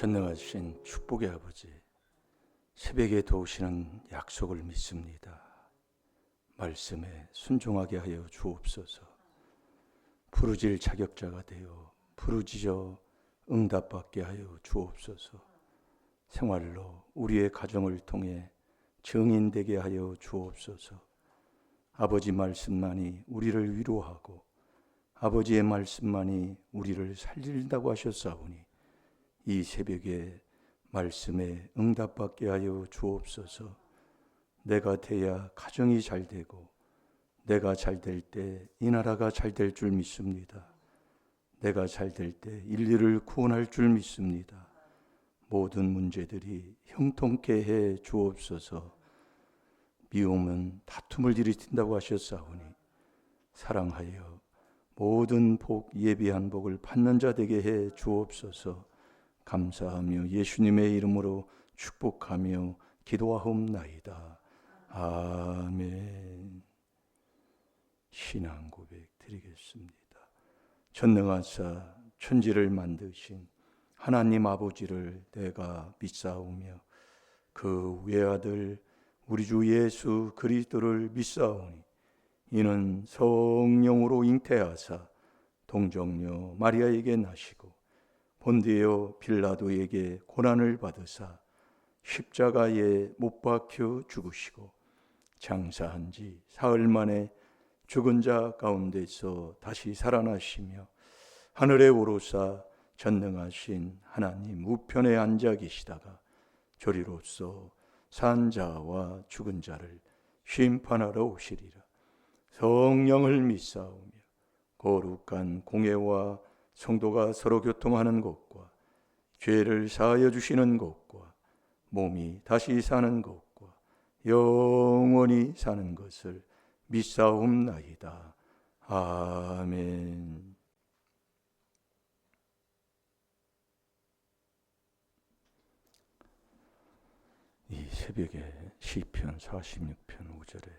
전능하신 축복의 아버지, 새벽에 도우시는 약속을 믿습니다. 말씀에 순종하게 하여 주옵소서. 부르질 자격자가 되어 부르짖어 응답받게 하여 주옵소서. 생활로 우리의 가정을 통해 증인되게 하여 주옵소서. 아버지 말씀만이 우리를 위로하고 아버지의 말씀만이 우리를 살린다고 하셨사오니 이 새벽에 말씀에 응답받게 하여 주옵소서. 내가 돼야 가정이 잘 되고 내가 잘 될 때 이 나라가 잘 될 줄 믿습니다. 내가 잘 될 때 인류를 구원할 줄 믿습니다. 모든 문제들이 형통케 해 주옵소서. 미움은 다툼을 일으킨다고 하셨사오니 사랑하여 모든 복 예비한 복을 받는 자 되게 해 주옵소서. 감사하며 예수님의 이름으로 축복하며 기도하옵나이다. 아멘. 신앙 고백 드리겠습니다. 전능하사 천지를 만드신 하나님 아버지를 내가 믿사오며 그 외아들 우리 주 예수 그리스도를 믿사오니 이는 성령으로 잉태하사 동정녀 마리아에게 나시고 본디오 빌라도에게 고난을 받으사 십자가에 못 박혀 죽으시고 장사한 지 사흘 만에 죽은 자 가운데서 다시 살아나시며 하늘에 오르사 전능하신 하나님 우편에 앉아 계시다가 저리로서 산 자와 죽은 자를 심판하러 오시리라. 성령을 믿사오며 거룩한 공회와 성도가 서로 교통하는 것과 죄를 사하여 주시는 것과 몸이 다시 사는 것과 영원히 사는 것을 믿사옵나이다. 아멘. 이 새벽에 시편 46편 5절에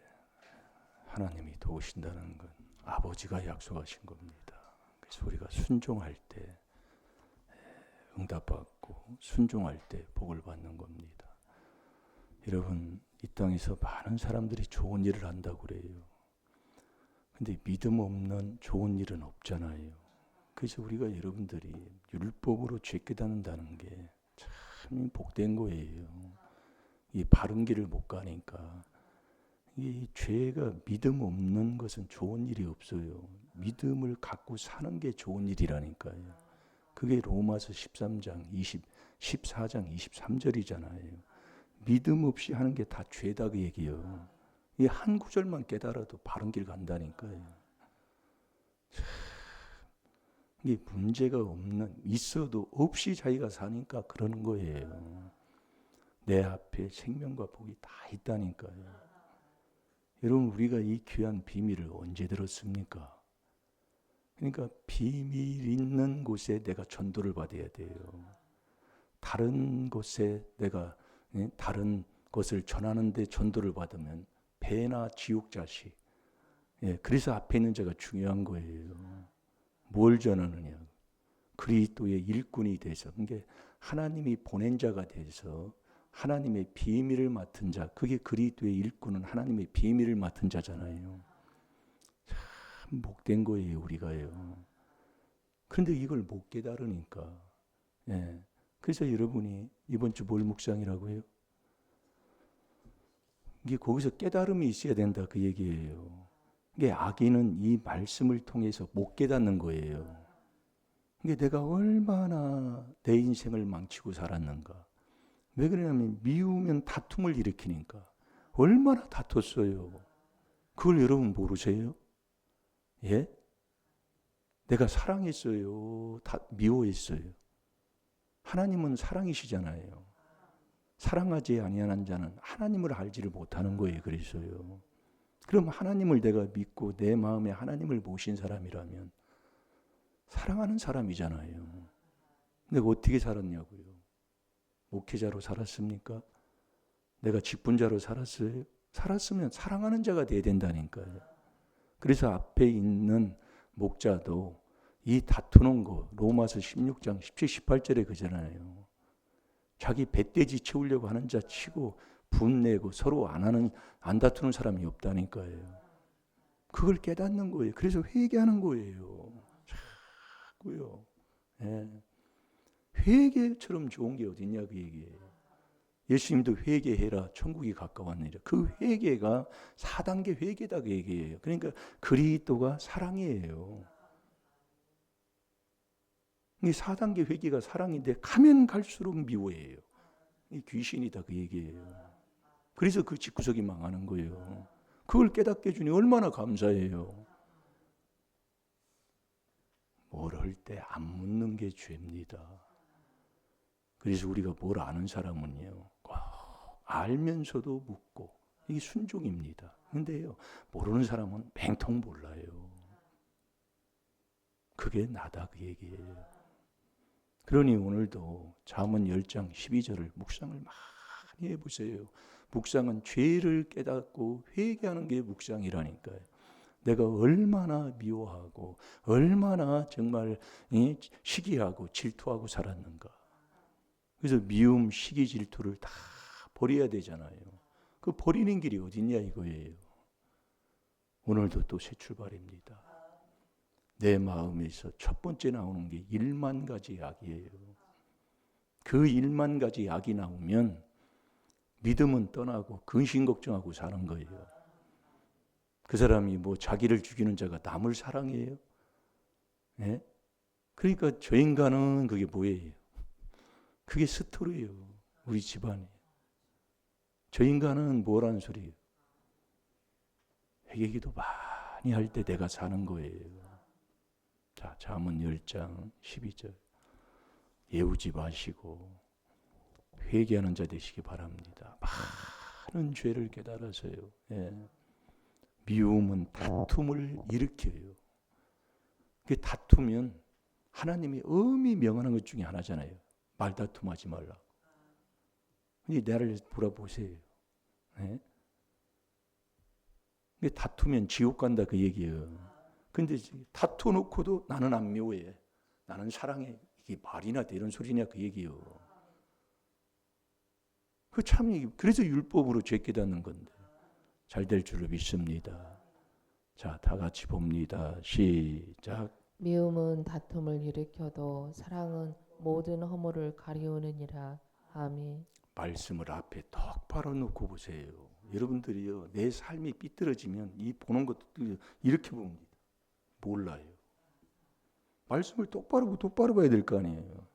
하나님이 도우신다는 건 아버지가 약속하신 겁니다. 그래서 우리가 순종할 때 응답받고 순종할 때 복을 받는 겁니다. 여러분, 이 땅에서 많은 사람들이 좋은 일을 한다고 그래요. 근데 믿음 없는 좋은 일은 없잖아요. 그래서 우리가 여러분들이 율법으로 죄 깨닫는다는 게 참 복된 거예요. 이 바른 길을 못 가니까. 이 죄가 믿음 없는 것은 좋은 일이 없어요. 믿음을 갖고 사는 게 좋은 일이라니까요. 그게 로마서 14장 23절이잖아요. 믿음 없이 하는 게 다 죄다 그 얘기예요. 이 한 구절만 깨달아도 바른 길 간다니까요. 이게 문제가 있어도 없이 자기가 사니까 그러는 거예요. 내 앞에 생명과 복이 다 있다니까요. 여러분, 우리가 이 귀한 비밀을 언제 들었습니까? 그러니까 비밀 있는 곳에 내가 전도를 받아야 돼요. 다른 곳에 내가 다른 것을 전하는데 전도를 받으면 배나 지옥자식. 그래서 앞에 있는 자가 중요한 거예요. 뭘 전하느냐? 그리스도의 일꾼이 돼서, 그게 하나님이 보낸 자가 돼서 하나님의 비밀을 맡은 자, 그게 그리스도의 일꾼은 하나님의 비밀을 맡은 자잖아요. 참 복된 거예요, 우리가요. 그런데 이걸 못 깨달으니까. 그래서 여러분이 이번 주 뭘 묵상이라고 해요? 이게 거기서 깨달음이 있어야 된다 그 얘기예요. 이게 악인은 이 말씀을 통해서 못 깨닫는 거예요. 이게 내가 얼마나 내 인생을 망치고 살았는가. 왜 그러냐면 미우면 다툼을 일으키니까. 얼마나 다퉜어요. 그걸 여러분 모르세요? 예? 내가 사랑했어요? 미워했어요? 하나님은 사랑이시잖아요. 사랑하지 아니하는 자는 하나님을 알지를 못하는 거예요. 그래서요. 그럼 하나님을 내가 믿고 내 마음에 하나님을 모신 사람이라면 사랑하는 사람이잖아요. 내가 어떻게 살았냐고요. 목회자로 살았습니까? 내가 직분자로 살았어요? 살았으면 사랑하는 자가 돼야 된다니까요. 그래서 앞에 있는 목자도 이 다투는 거 로마서 16장 17, 18절에 그잖아요. 자기 배돼지 채우려고 하는 자 치고 분내고 서로 안 다투는 사람이 없다니까요. 그걸 깨닫는 거예요. 그래서 회개하는 거예요. 자꾸요. 예. 회개처럼 좋은 게 어딨냐 그 얘기예요. 예수님도 회개해라 천국이 가까웠느니라. 그 회개가 4단계 회개다 그 얘기예요. 그러니까 그리스도가 사랑이에요. 이 4단계 회개가 사랑인데 가면 갈수록 미워해요. 이 귀신이다 그 얘기예요. 그래서 그 집구석이 망하는 거예요. 그걸 깨닫게 해주니 얼마나 감사해요. 모를 때 안 묻는 게 죄입니다. 그래서 우리가 뭘 아는 사람은요, 알면서도 묻고 이게 순종입니다. 그런데요, 모르는 사람은 맹통 몰라요. 그게 나다 그 얘기예요. 그러니 오늘도 잠언 10장 12절을 묵상을 많이 해보세요. 묵상은 죄를 깨닫고 회개하는 게 묵상이라니까요. 내가 얼마나 미워하고 얼마나 정말 시기하고 질투하고 살았는가. 그래서 미움, 시기, 질투를 다 버려야 되잖아요. 그 버리는 길이 어딨냐 이거예요. 오늘도 또 새 출발입니다. 내 마음에서 첫 번째 나오는 게 1만 가지 약이에요. 그 1만 가지 약이 나오면 믿음은 떠나고 근심 걱정하고 사는 거예요. 그 사람이 뭐 자기를 죽이는 자가 남을 사랑해요? 네? 그러니까 저 인간은 그게 뭐예요? 그게 스토리예요. 우리 집안이. 저 인간은 뭐라는 소리예요? 회개기도 많이 할 때 내가 사는 거예요. 자, 잠언 10장 12절. 예우지 마시고 회개하는 자 되시기 바랍니다. 많은 죄를 깨달아서요. 예. 미움은 다툼을 일으켜요. 그 다투면 하나님이 엄히 명하는 것 중에 하나잖아요. 말다툼하지 말라. 나를 돌아보세요. 네? 다투면 지옥 간다 그 얘기예요. 근데 다투 놓고도 나는 안 미워해. 나는 사랑해. 이게 말이나 돼 이런 소리냐 그 얘기예요. 그 참 그래서 율법으로 죄 깨닫는 건데 잘 될 줄로 믿습니다. 자, 다 같이 봅니다. 시작. 미움은 다툼을 일으켜도 사랑은 모든 허물을 가리우느니라. 아멘. 말씀을 앞에 똑바로 놓고 보세요. 여러분들이요, 내 삶이 삐뚤어지면 이 보는 것도 이렇게 봅니다. 몰라요. 말씀을 똑바로 봐야 될 거 아니에요.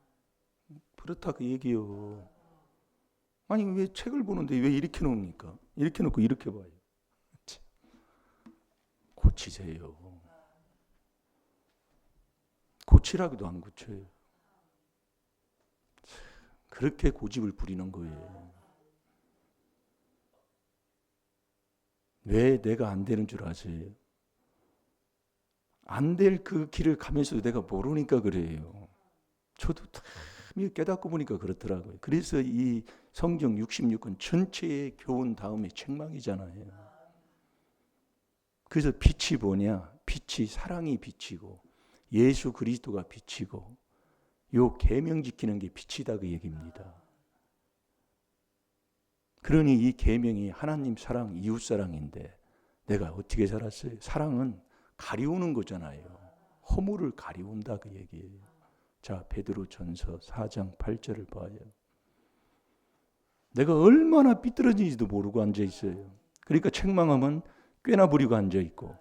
그렇다 그 얘기요. 아니 왜 책을 보는데 왜 이렇게 놓습니까? 이렇게 놓고 이렇게 봐요. 고치세요. 고치라고도 안 고쳐요. 그렇게 고집을 부리는 거예요. 왜 내가 안 되는 줄 아세요? 안 될 그 길을 가면서도 내가 모르니까 그래요. 저도 깨닫고 보니까 그렇더라고요. 그래서 이 성경 66권 전체의 교훈 다음에 책망이잖아요. 그래서 빛이 뭐냐? 빛이 사랑이 빛이고 예수 그리스도가 빛이고 요 계명 지키는 게 빛이다 그 얘기입니다. 그러니 이 계명이 하나님 사랑, 이웃 사랑인데 내가 어떻게 살았어요? 사랑은 가리우는 거잖아요. 허물을 가리운다 그 얘기예요. 자, 베드로전서 4장 8절을 봐요. 내가 얼마나 삐뚤어진지도 모르고 앉아 있어요. 그러니까 책망하면 꾀나 부리고 앉아 있고.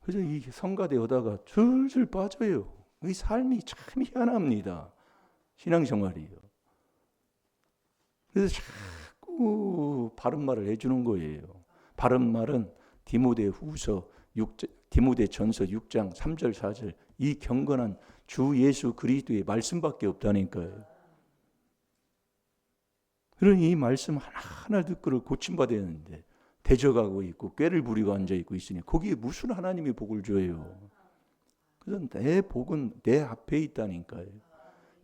그래서 이 성가대 오다가 슬슬 빠져요. 이 삶이 참 희한합니다. 신앙생활이요. 그래서 자꾸 바른 말을 해주는 거예요. 바른 말은 디모데전서 6장 3절 4절 이 경건한 주 예수 그리스도의 말씀밖에 없다니까요. 그러니 이 말씀 하나하나 듣고를 고침받아야 하는데 대적하고 있고 꾀를 부리고 앉아있고 있으니 거기에 무슨 하나님이 복을 줘요. 그래서 내 복은 내 앞에 있다니까요.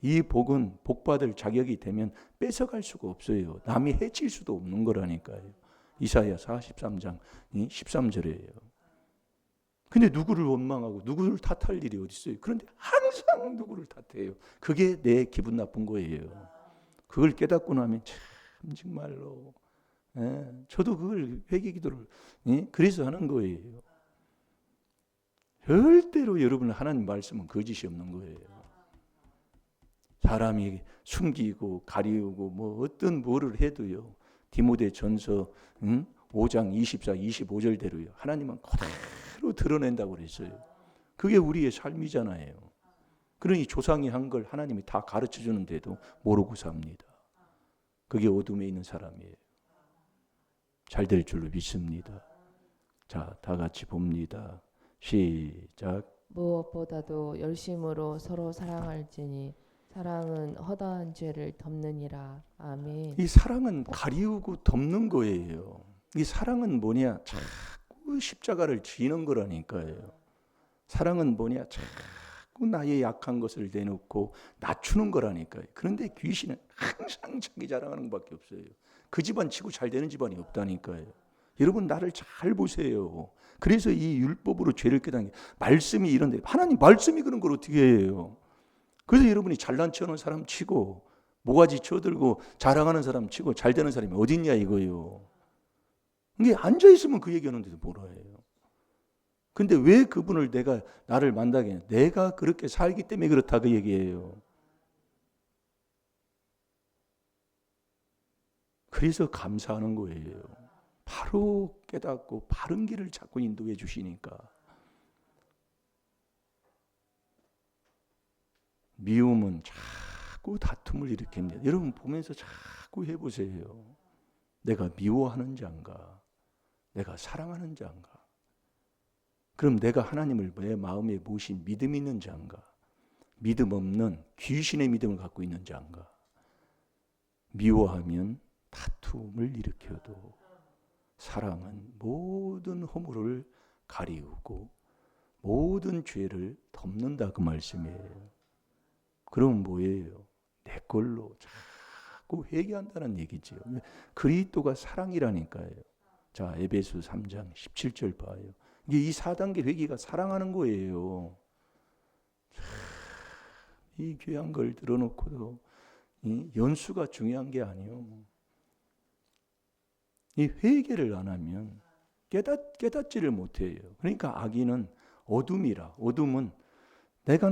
이 복은 복받을 자격이 되면 뺏어갈 수가 없어요. 남이 해칠 수도 없는 거라니까요. 이사야 43장 13절이에요. 근데 누구를 원망하고 누구를 탓할 일이 어디 있어요? 그런데 항상 누구를 탓해요. 그게 내 기분 나쁜 거예요. 그걸 깨닫고 나면 참 정말로 저도 그걸 회개기도를 그래서 하는 거예요. 절대로 여러분 하나님 말씀은 거짓이 없는 거예요. 사람이 숨기고 가리우고 뭐 어떤 뭐를 해도요. 디모데전서 5장 24, 25절대로요. 하나님은 그대로 드러낸다고 그랬어요. 그게 우리의 삶이잖아요. 그러니 조상이 한 걸 하나님이 다 가르쳐 주는데도 모르고 삽니다. 그게 어둠에 있는 사람이에요. 잘 될 줄로 믿습니다. 자, 다 같이 봅니다. 시작. 무엇보다도 열심으로 서로 사랑할지니 사랑은 허다한 죄를 덮느니라. 아멘. 이 사랑은 가리우고 덮는 거예요. 이 사랑은 뭐냐? 자꾸 십자가를 지는 거라니까요. 사랑은 뭐냐? 자꾸 나의 약한 것을 내놓고 낮추는 거라니까요. 그런데 귀신은 항상 자기 자랑하는 것밖에 없어요. 그 집안 치고 잘 되는 집안이 없다니까요. 여러분 나를 잘 보세요. 그래서 이 율법으로 죄를 깨닫는 게 말씀이 이런데 하나님 말씀이 그런 걸 어떻게 해요? 그래서 여러분이 잘난 척하는 사람 치고 모가지 쳐들고 자랑하는 사람 치고 잘 되는 사람이 어딨냐 이거요. 이게 앉아있으면 그 얘기하는데도 뭐라 해요. 근데 왜 그분을 나를 만나게 해요? 내가 그렇게 살기 때문에 그렇다 그 얘기예요. 그래서 감사하는 거예요. 바로 깨닫고 바른 길을 자꾸 인도해 주시니까. 미움은 자꾸 다툼을 일으킵니다. 여러분 보면서 자꾸 해보세요. 내가 미워하는 자인가? 내가 사랑하는 자인가? 그럼 내가 하나님을 내 마음에 모신 믿음 있는 자인가? 믿음 없는 귀신의 믿음을 갖고 있는 자인가? 미워하면 다툼을 일으켜도 사랑은 모든 허물을 가리우고 모든 죄를 덮는다 그 말씀이에요. 그럼 뭐예요? 내 걸로 자꾸 회개한다는 얘기지요. 그리스도가 사랑이라니까요. 자, 에베소 3장 17절 봐요. 이게 이 4단계 회개가 사랑하는 거예요. 이 귀한 걸 들어놓고도 이 연수가 중요한 게 아니요. 이 회개를 안 하면 깨닫지를 못해요. 그러니까 악인은 어둠이라. 어둠은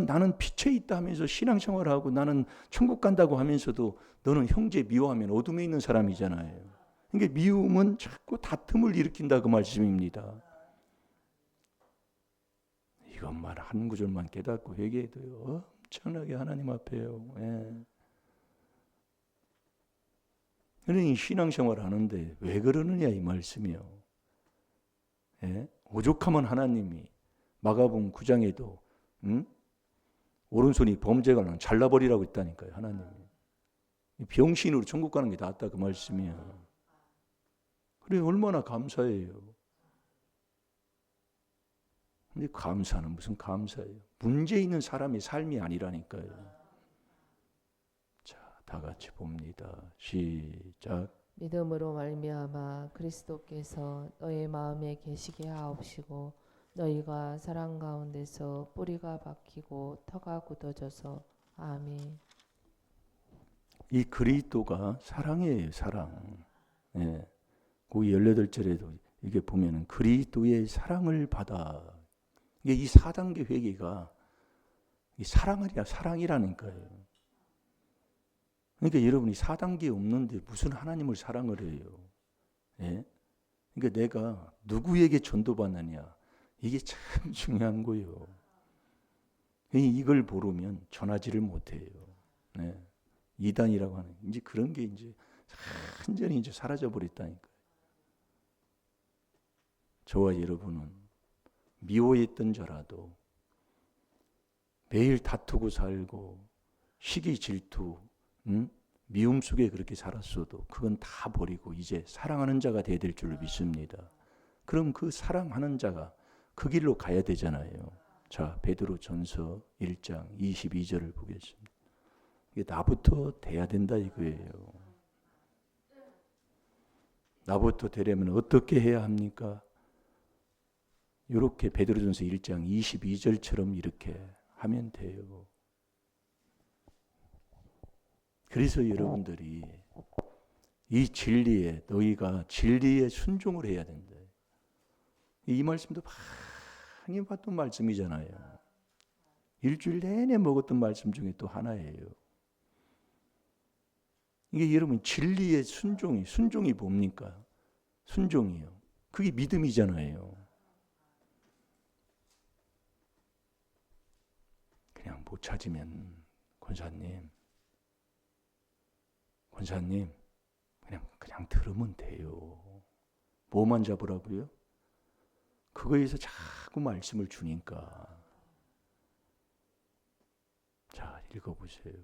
나는 빛에 있다 하면서 신앙생활하고 나는 천국 간다고 하면서도 너는 형제 미워하면 어둠에 있는 사람이잖아요. 그러니까 미움은 자꾸 다툼을 일으킨다 그 말씀입니다. 이것만 한 구절만 깨닫고 회개해도요. 엄청나게 하나님 앞에요. 예. 그러니 신앙생활 하는데 왜 그러느냐 이 말씀이요. 예? 오죽하면 하나님이 마가복음 9장에도 오른손이 범죄가 나면 잘라버리라고 했다니까요. 하나님이. 병신으로 천국 가는 게 낫다 그 말씀이에요. 그래 얼마나 감사해요. 근데 감사는 무슨 감사예요. 문제 있는 사람의 삶이 아니라니까요. 자, 다 같이 봅니다. 시작. 믿음으로 말미암아 그리스도께서 너희 마음에 계시게 하옵시고 너희가 사랑 가운데서 뿌리가 박히고 터가 굳어져서 아멘. 이 그리스도가 사랑이에요. 사랑. 예. 거기 18절에도 이게 보면은 그리스도의 사랑을 받아. 이게 이 4단계 회개가 이 사랑이라는 거예요. 그러니까 여러분이 4단계 없는데 무슨 하나님을 사랑을 해요. 예? 그러니까 내가 누구에게 전도받느냐. 이게 참 중요한 거예요. 이걸 모르면 전하지를 못해요. 네. 이단이라고 하는 이제 그런 게 이제 완전히 이제 사라져 버렸다니까요. 저와 여러분은 미워했던 자라도 매일 다투고 살고 시기 질투, 미움 속에 그렇게 살았어도 그건 다 버리고 이제 사랑하는 자가 돼야 될 줄로 믿습니다. 그럼 그 사랑하는 자가 그 길로 가야 되잖아요. 자, 베드로전서 1장 22절을 보겠습니다. 이게 나부터 돼야 된다 이거예요. 나부터 되려면 어떻게 해야 합니까? 이렇게 베드로전서 1장 22절처럼 이렇게 하면 돼요. 그래서 여러분들이 이 진리에 너희가 진리에 순종을 해야 된다. 이 말씀도 많이 봤던 말씀이잖아요. 일주일 내내 먹었던 말씀 중에 또 하나예요. 이게 여러분 진리의 순종이 뭡니까? 순종이요. 그게 믿음이잖아요. 그냥 못 찾으면 권사님 그냥 들으면 돼요. 뭐만 잡으라고요? 그거에서 자꾸 말씀을 주니까. 자, 읽어보세요.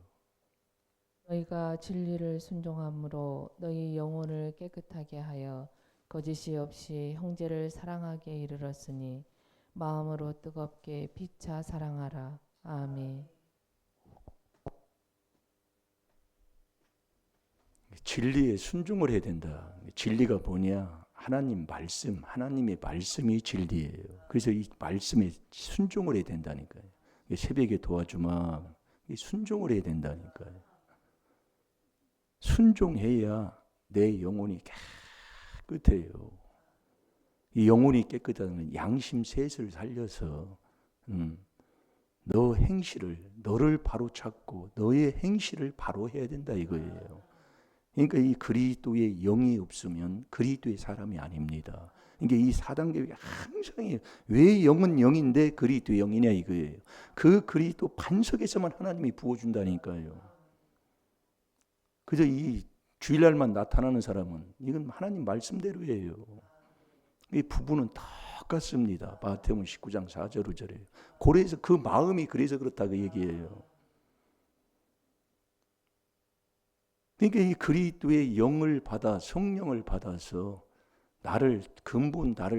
너희가 진리를 순종함으로 너희 영혼을 깨끗하게 하여 거짓이 없이 형제를 사랑하게 이르렀으니 마음으로 뜨겁게 피차 사랑하라. 아멘. 진리에 순종을 해야 된다. 진리가 뭐냐? 하나님의 말씀이 진리예요. 그래서 이 말씀에 순종을 해야 된다니까요. 새벽에 도와주마. 순종을 해야 된다니까요. 순종해야 내 영혼이 깨끗해요. 이 영혼이 깨끗하다는 건 양심 셋을 살려서 너를 바로 찾고 너의 행실을 바로 해야 된다 이거예요. 그러니까 이 그리스도의 영이 없으면 그리스도의 사람이 아닙니다. 그러니까 이 4단계가 항상 왜 영은 영인데 그리스도의 영이냐 이거예요. 그 그리스도 반석에서만 하나님이 부어준다니까요. 그래서 이 주일날만 나타나는 사람은 이건 하나님 말씀대로예요. 이 부부는 똑같습니다. 마태복음 19장 4절 5절이에요. 고래에서 그 마음이 그래서 그렇다고 얘기해요. 그러니까 이 그리스도의 영을 받아 성령을 받아서 나를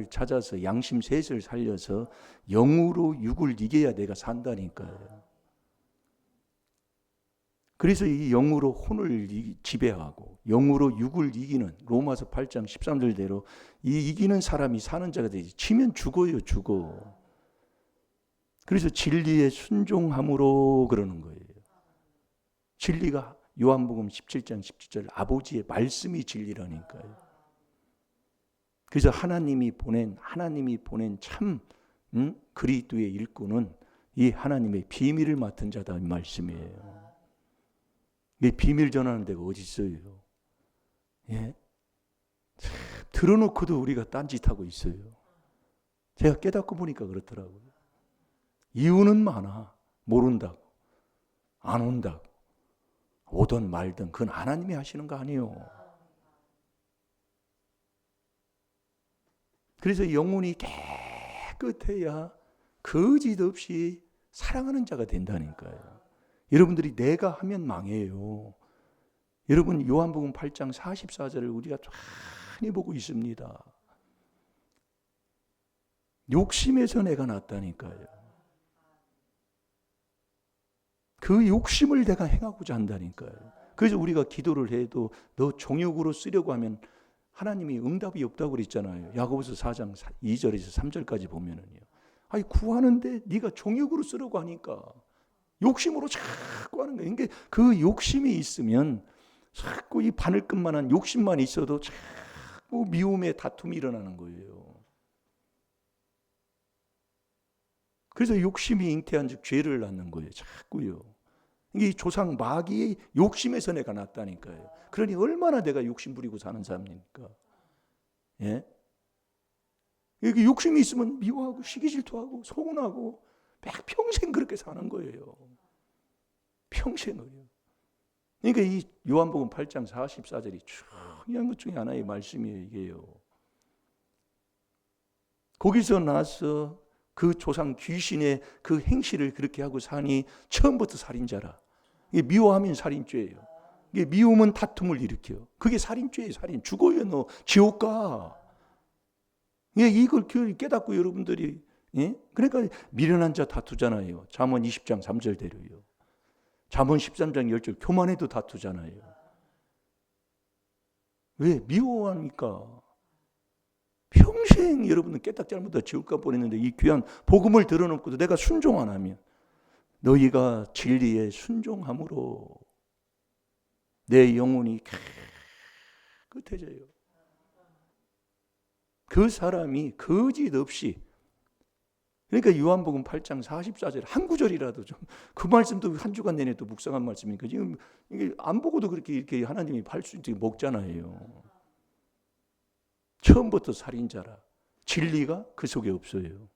찾아서 양심 셋을 살려서 영으로 육을 이겨야 내가 산다니까요. 그래서 이 영으로 혼을 지배하고 영으로 육을 이기는 로마서 8장 13절대로 이 이기는 사람이 사는 자가 되지. 치면 죽어요, 죽어. 그래서 진리에 순종함으로 그러는 거예요. 진리가 요한복음 17장 17절 아버지의 말씀이 진리라니까요. 그래서 하나님이 보낸 참 그리스도의 일꾼은 이 하나님의 비밀을 맡은 자다 이 말씀이에요. 이 비밀 전하는 데가 어디 있어요? 예? 들어놓고도 우리가 딴짓하고 있어요. 제가 깨닫고 보니까 그렇더라고요. 이유는 많아. 모른다고. 안 온다고. 오든 말든 그건 하나님이 하시는 거 아니에요. 그래서 영혼이 깨끗해야 거짓 없이 사랑하는 자가 된다니까요. 여러분들이 내가 하면 망해요. 여러분 요한복음 8장 44절을 우리가 많이 보고 있습니다. 욕심에서 내가 났다니까요. 그 욕심을 내가 행하고자 한다니까요. 그래서 우리가 기도를 해도 너 정욕으로 쓰려고 하면 하나님이 응답이 없다고 그랬잖아요. 야고보서 4장 2절에서 3절까지 보면은요. 아니 구하는데 네가 정욕으로 쓰려고 하니까 욕심으로 자꾸 하는 거예요. 그러니까 그 욕심이 있으면 자꾸 이 바늘끝만한 욕심만 있어도 자꾸 미움의 다툼이 일어나는 거예요. 그래서 욕심이 잉태한 즉 죄를 낳는 거예요. 자꾸요. 이게 조상 마귀의 욕심에서 내가 났다니까요. 그러니 얼마나 내가 욕심 부리고 사는 사람입니까? 예? 이게 욕심이 있으면 미워하고 시기 질투하고 서운하고 평생 그렇게 사는 거예요. 평생을요. 그러니까 이 요한복음 8장 44절이 중요한 것 중에 하나의 말씀이에요. 이게요. 거기서 나서 그 조상 귀신의 그 행실을 그렇게 하고 사니 처음부터 살인자라. 이게 미워하면 살인죄예요. 이게 미움은 다툼을 일으켜요. 그게 살인죄예요. 살인. 죽어요 너. 지옥 가. 이걸 깨닫고 여러분들이 그러니까 미련한 자 다투잖아요. 잠언 20장 3절대로요. 잠언 13장 10절 교만해도 다투잖아요. 왜? 미워하니까. 평생 여러분은 깨닫지 않으면 지옥 가 보냈는데 이 귀한 복음을 들어놓고도 내가 순종 안 하면 너희가 진리에 순종함으로 내 영혼이 깨끗해져요. 그 사람이 거짓 없이, 그러니까 요한복음 8장 44절 한 구절이라도 좀, 그 말씀도 한 주간 내내 또 묵상한 말씀이니까 지금 이게 안 보고도 그렇게 이렇게 하나님이 할 수 있게 먹잖아요. 처음부터 살인자라. 진리가 그 속에 없어요.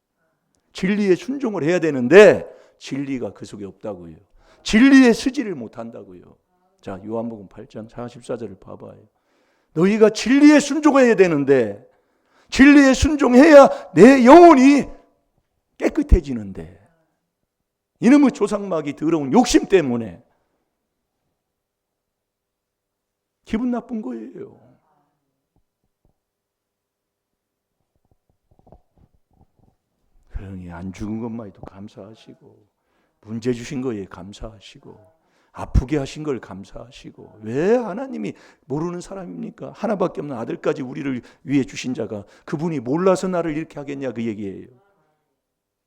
진리에 순종을 해야 되는데 진리가 그 속에 없다고요. 진리에 쓰지를 못한다고요. 자, 요한복음 8장 44절을 봐봐요. 너희가 진리에 순종해야 되는데, 진리에 순종해야 내 영혼이 깨끗해지는데, 이놈의 조상막이 더러운 욕심 때문에 기분 나쁜 거예요. 그러니 안 죽은 것만 해도 감사하시고, 문제 주신 거에 감사하시고, 아프게 하신 걸 감사하시고, 왜 하나님이 모르는 사람입니까? 하나밖에 없는 아들까지 우리를 위해 주신 자가 그분이 몰라서 나를 이렇게 하겠냐, 그 얘기예요.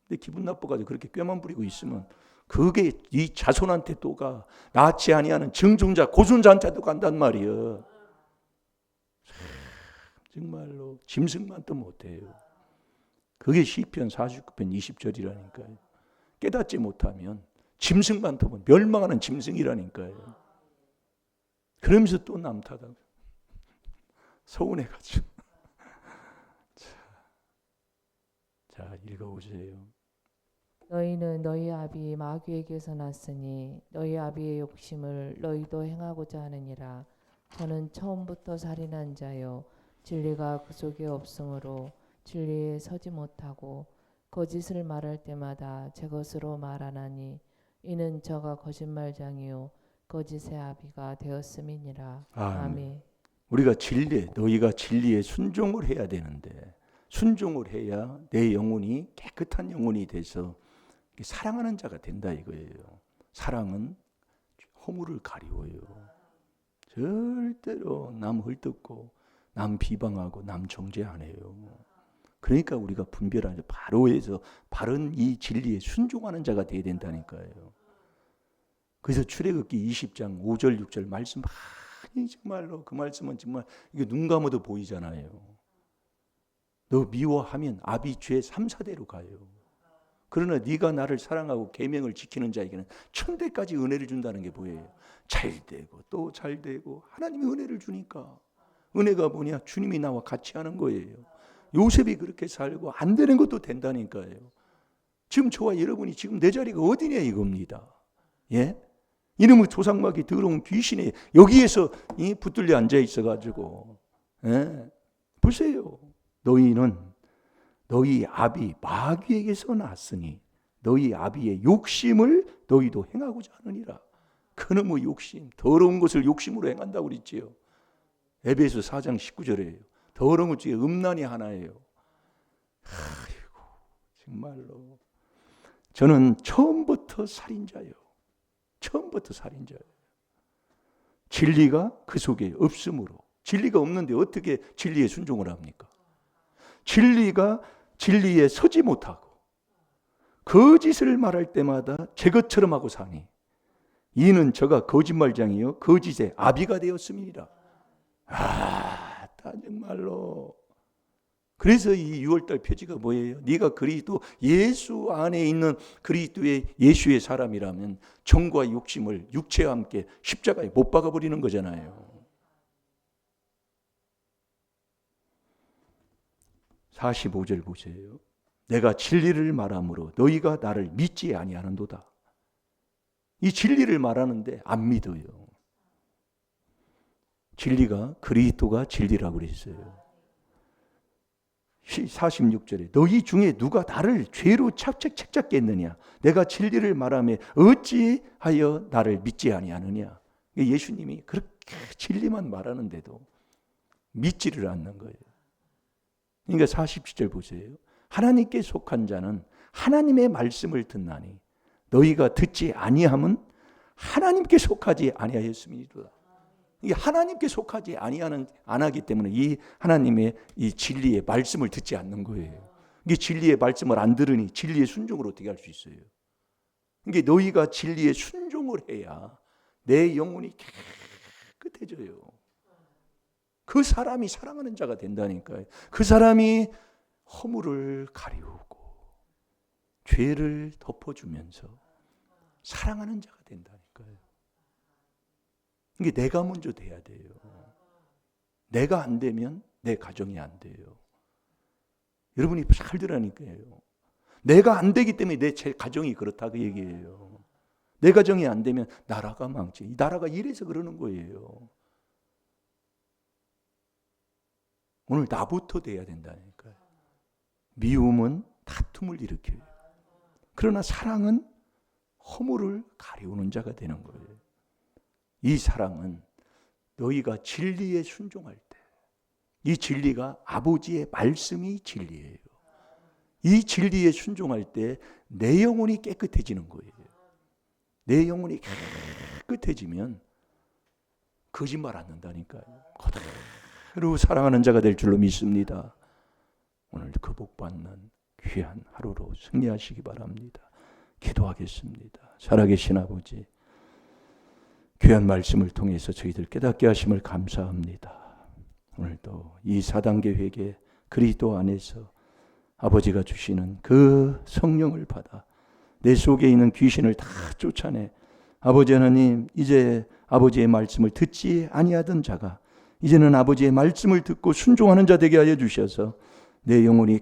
근데 기분 나빠가지고 그렇게 꾀만 부리고 있으면 그게 이 자손한테 또 가, 낳지 아니하는 증중자 고손자한테도 간단 말이에요. 정말로 짐승만도 못해요. 그게 시편 49편 20절이라니까요. 깨닫지 못하면 짐승만도 멸망하는 짐승이라니까요. 그러면서 또 남 탓하고 서운해가지고. 자, 읽어보세요. 너희는 너희 아비 마귀에게서 났으니 너희 아비의 욕심을 너희도 행하고자 하느니라. 저는 처음부터 살인한 자요 진리가 그 속에 없으므로 진리에 서지 못하고 거짓을 말할 때마다 제 것으로 말하나니 이는 저가 거짓말장이요 거짓의 아비가 되었음이니라. 아멘. 우리가 너희가 진리에 순종을 해야 되는데, 순종을 해야 내 영혼이 깨끗한 영혼이 돼서 사랑하는 자가 된다 이거예요. 사랑은 허물을 가리워요. 절대로 남 헐뜯고 남 비방하고 남 정죄 안 해요. 그러니까 우리가 분별하는, 바로 해서 바른 이 진리에 순종하는 자가 되어야 된다니까요. 그래서 출애굽기 20장 5절 6절 말씀 많이, 정말로 그 말씀은 정말 이게 눈 감아도 보이잖아요. 너 미워하면 아비 죄 3, 4대로 가요. 그러나 네가 나를 사랑하고 계명을 지키는 자에게는 천대까지 은혜를 준다는 게 뭐예요? 잘 되고 또 잘 되고, 하나님이 은혜를 주니까. 은혜가 뭐냐? 주님이 나와 같이 하는 거예요. 요셉이 그렇게 살고 안 되는 것도 된다니까요. 지금 저와 여러분이 지금 내 자리가 어디냐 이겁니다. 예? 이놈의 조상막이 더러운 귀신이 여기에서 붙들려 앉아 있어가지고, 예? 보세요. 너희는 너희 아비 마귀에게서 났으니 너희 아비의 욕심을 너희도 행하고자 하느니라. 그놈의 욕심, 더러운 것을 욕심으로 행한다고 그랬지요. 에베소 4장 19절이에요. 더러운 것 중에 음란이 하나예요. 아이고, 정말로 저는 처음부터 살인자예요. 처음부터 살인자예요. 진리가 그 속에 없으므로. 진리가 없는데 어떻게 진리에 순종을 합니까? 진리가 진리에 서지 못하고 거짓을 말할 때마다 제 것처럼 하고 사니 이는 저가 거짓말장이요 거짓의 아비가 되었음이니라. 정말로. 그래서 이 6월달 표지가 뭐예요? 네가 그리스도 예수 안에 있는 그리스도의 예수의 사람이라면 정과 욕심을 육체와 함께 십자가에 못 박아버리는 거잖아요. 45절 보세요. 내가 진리를 말함으로 너희가 나를 믿지 아니하는도다. 이 진리를 말하는데 안 믿어요. 진리가 그리스도가 진리라고 그랬어요. 46절에 너희 중에 누가 나를 죄로 책잡겠느냐? 내가 진리를 말하며 어찌하여 나를 믿지 아니하느냐? 예수님이 그렇게 진리만 말하는데도 믿지를 않는 거예요. 그러니까 47절 보세요. 하나님께 속한 자는 하나님의 말씀을 듣나니 너희가 듣지 아니함은 하나님께 속하지 아니하였음이니라. 이게 하나님께 속하지 안 하기 때문에 이 하나님의 이 진리의 말씀을 듣지 않는 거예요. 이게 진리의 말씀을 안 들으니 진리의 순종을 어떻게 할 수 있어요? 이게 너희가 진리의 순종을 해야 내 영혼이 깨끗해져요. 그 사람이 사랑하는 자가 된다니까요. 그 사람이 허물을 가리우고 죄를 덮어주면서 사랑하는 자가 된다니까요. 이게 내가 먼저 돼야 돼요. 내가 안 되면 내 가정이 안 돼요. 여러분이 잘 들으니까요. 내가 안 되기 때문에 내 가정이 그렇다 그 얘기예요. 내 가정이 안 되면 나라가 망치. 이 나라가 이래서 그러는 거예요. 오늘 나부터 돼야 된다니까요. 미움은 다툼을 일으켜요. 그러나 사랑은 허물을 가리우는 자가 되는 거예요. 이 사랑은 너희가 진리에 순종할 때, 이 진리가 아버지의 말씀이 진리예요. 이 진리에 순종할 때 내 영혼이 깨끗해지는 거예요. 내 영혼이 깨끗해지면 거짓말 안 한다니까요. 그대로 사랑하는 자가 될 줄로 믿습니다. 오늘 그 복 받는 귀한 하루로 승리하시기 바랍니다. 기도하겠습니다. 살아계신 아버지, 귀한 말씀을 통해서 저희들 깨닫게 하심을 감사합니다. 오늘도 이 4단계 회개 그리스도 안에서 아버지가 주시는 그 성령을 받아 내 속에 있는 귀신을 다 쫓아내 아버지 하나님, 이제 아버지의 말씀을 듣지 아니하던 자가 이제는 아버지의 말씀을 듣고 순종하는 자 되게 하여 주셔서 내 영혼이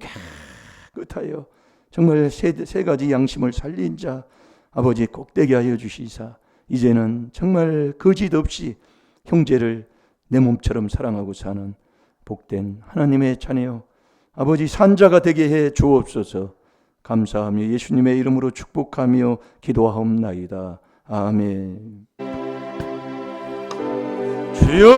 깨끗하여 정말 세 가지 양심을 살린 자 아버지 꼭 되게 하여 주시사 이제는 정말 거짓 없이 형제를 내 몸처럼 사랑하고 사는 복된 하나님의 자녀 아버지 산자가 되게 해 주옵소서. 감사하며 예수님의 이름으로 축복하며 기도하옵나이다. 아멘. 주여